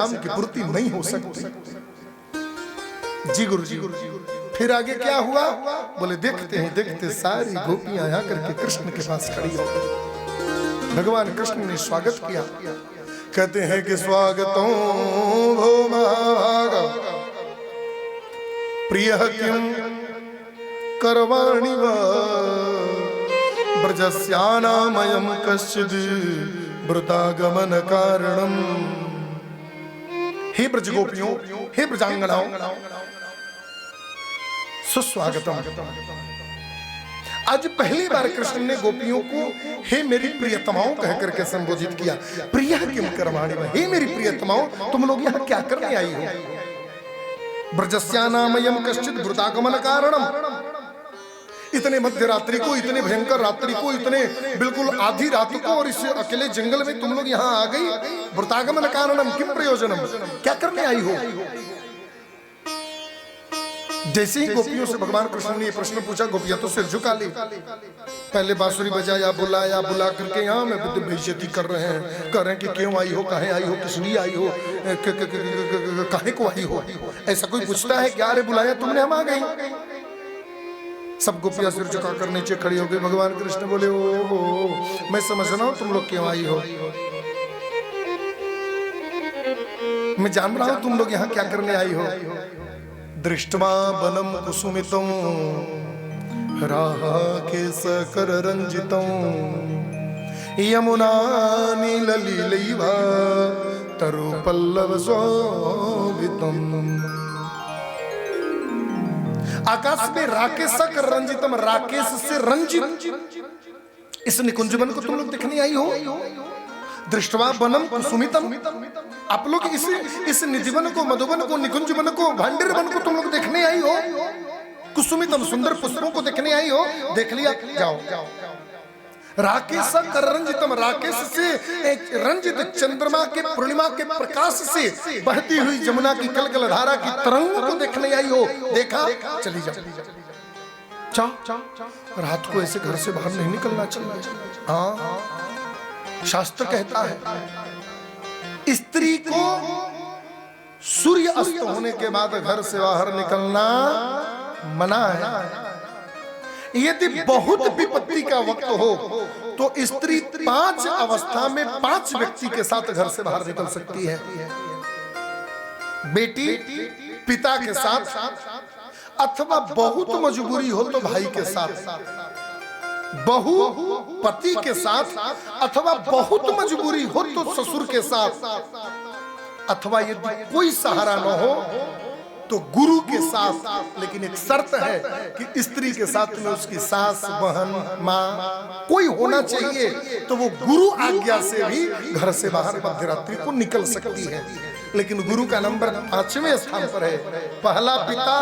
काम की पूर्ति नहीं हो सकती। जी गुरु जी। फिर आगे क्या हुआ? बोले देखते हैं देखते सारी गोपियां आकर के कृष्ण के पास खड़ी हो गई। भगवान कृष्ण ने स्वागत किया। कहते हैं कि स्वागतों भो महाभाग प्रिय किम करवाणि वा ब्रजस्यानामयं कश्चिद् ब्रुतागमन कारणम। हे ब्रजगोपियों, हे ब्रजांगनाओं, सुस्वागतम। आज पहली बार कृष्ण ने गोपियों को हे मेरी प्रियतमाओं कह करके संबोधित किया। प्रिय किम करवाणि वा, हे मेरी प्रियतमाओं, तुम लोग यहाँ क्या करने आई हो? ब्रजस्यानामयं कश्चिद् ब्रुतागमन कारणम। इतने मध्य रात्रि को, इतने भयंकर रात्रि को, इतने बिल्कुल आधी रात को और इस अकेले जंगल में तुम लोग यहाँ आ गई। ब्रुतागमन कारणम किम प्रयोजनम, क्या करने आई हो? जैसे ही गोपियों से भगवान कृष्ण ने ये प्रश्न पूछा, गोपियां तो सिर झुका ली। पहले बांसुरी बजाया, बुलाया, बुला करके यहाँ में बेइज्जती कर रहे हैं, कह रहे हैं कि क्यों आई हो, कहे आई हो, किस लिए आई हो, काहे को आई हो? ऐसा कोई पूछता है क्या? अरे बुलाया तुमने, हम आ गई। सब गोपियां सिर झुका कर नीचे खड़ी हो गई। भगवान कृष्ण बोले ओ मैं समझ रहा हूँ तुम लोग क्यों आई हो, मैं जान रहा हूँ तुम लोग यहाँ क्या करने आई हो। दृष्ट्वा वनम कुसुमितं राकेशकररञ्जितं यमुना नीललीलैव तरुपल्लवशोभितम्। आकाश में राकेशक रंजितम, राकेश से रंजित इस निकुंज वन को तुम लोग देखने आई हो। दृष्टवा वनम कुसुमितम, आप लोग इस निधिवन को, मधुवन को, निकुंज वन को, भांडेर वन को तुम लोग देखने आई हो। कुसुमितम, सुंदर पुष्पों को देखने आई हो। देख लिया, जाओ। राकेशक रंजितम, राकेश से रंजित चंद्रमा के पूर्णिमा के प्रकाश से बहती हुई जमुना की कलकल धारा की तरंग को देखने आई हो। देखा, चली जाओ। रात को ऐसे घर से बाहर नहीं निकलना चाहिए। हाँ, शास्त्र कहता है स्त्री को सूर्य अस्त होने के बाद घर से बाहर निकलना मना है। यदि बहुत विपत्ति का वक्त हो तो स्त्री 5 अवस्था में 5 व्यक्ति के साथ घर से बाहर निकल सकती है। बेटी पिता के साथ, अथवा बहुत मजबूरी हो तो भाई के साथ, बहू पति के साथ, अथवा बहुत मजबूरी हो तो ससुर के साथ, अथवा यदि कोई सहारा न हो तो गुरु के साथ। लेकिन एक शर्त है कि स्त्री के साथ में उसकी सास, बहन, माँ कोई होना चाहिए, तो वो गुरु आज्ञा से भी घर से बाहर मध्यरात्रि को निकल सकती है। लेकिन गुरु का नंबर 5वें स्थान पर है। पहला पिता,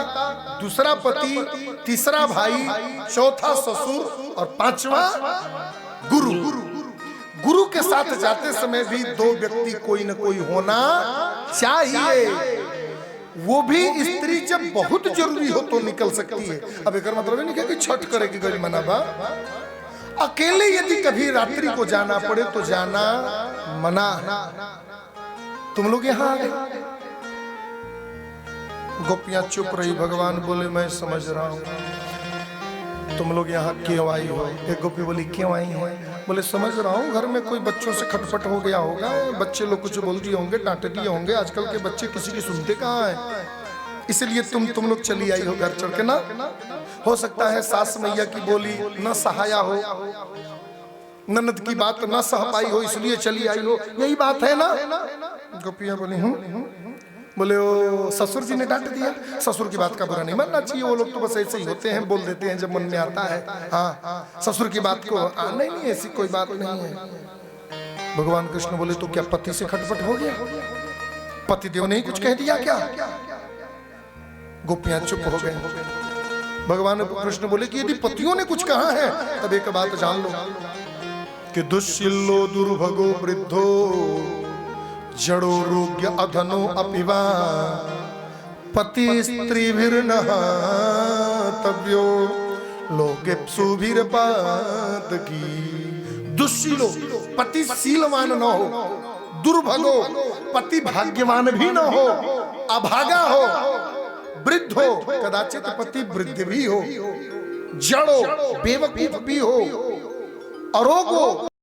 दूसरा पति, तीसरा भाई, चौथा ससुर और 5वां गुरु। गुरु के साथ जाते समय भी 2 व्यक्ति कोई न कोई होना चाहिए। वो भी स्त्री जब बहुत जरूरी हो तो निकल सकती है। अब एक मतलब नहीं कि छठ करेगी गली मना बा। अकेले यदि कभी रात्रि को जाना पड़े तो जाना मना। तुम लोग यहाँ आ गए। गोपियां चुप रही। भगवान बोले मैं समझ रहा हूँ तुम लोग यहाँ क्यों आई हो। एक गोपी बोली क्यों आई हो? बोले समझ रहा हूँ घर में कोई बच्चों से खटपट हो गया होगा, बच्चे लोग कुछ बोल दिए होंगे, डांट दिए होंगे। आजकल के बच्चे किसी की सुनते कहाँ हैं, इसलिए तुम लोग चली आई हो घर चढ़ के ना। हो सकता है सास मैया की बोली न सहाया हो, ननद की बात न सह पाई हो, इसलिए चली आई हो। यही बात है ना? गोपियां बोली बोले ओ ससुर जी ने डांट दिया। ससुर की बात का बुरा नहीं मानना चाहिए, वो लोग तो बस ऐसे ही होते हैं, बोल देते हैं जब मन में आता है। हाँ, ससुर की बात को नहीं ऐसी कोई बात नहीं है। भगवान कृष्ण बोले तो क्या पति से खटपट हो गया? पतिदेव ने कुछ कह दिया क्या? गोपियां चुप हो गए। भगवान कृष्ण बोले कि यदि पतियों ने कुछ कहा है तब एक बात जान लो कि दुश्शिलो दुर्भगो वृद्धो जड़ो रोग्य अधनो अपिवा पति स्त्रीभिर्नहातव्यो लोकेप्सुभिर्पातकी। दुश्शीलो, पति शीलवान न हो, दुर्भगो, पति भाग्यवान भी न हो, अभागा हो, वृद्ध हो, कदाचित पति वृद्ध भी हो, जड़ो बेवकूफ भी हो, अरोगो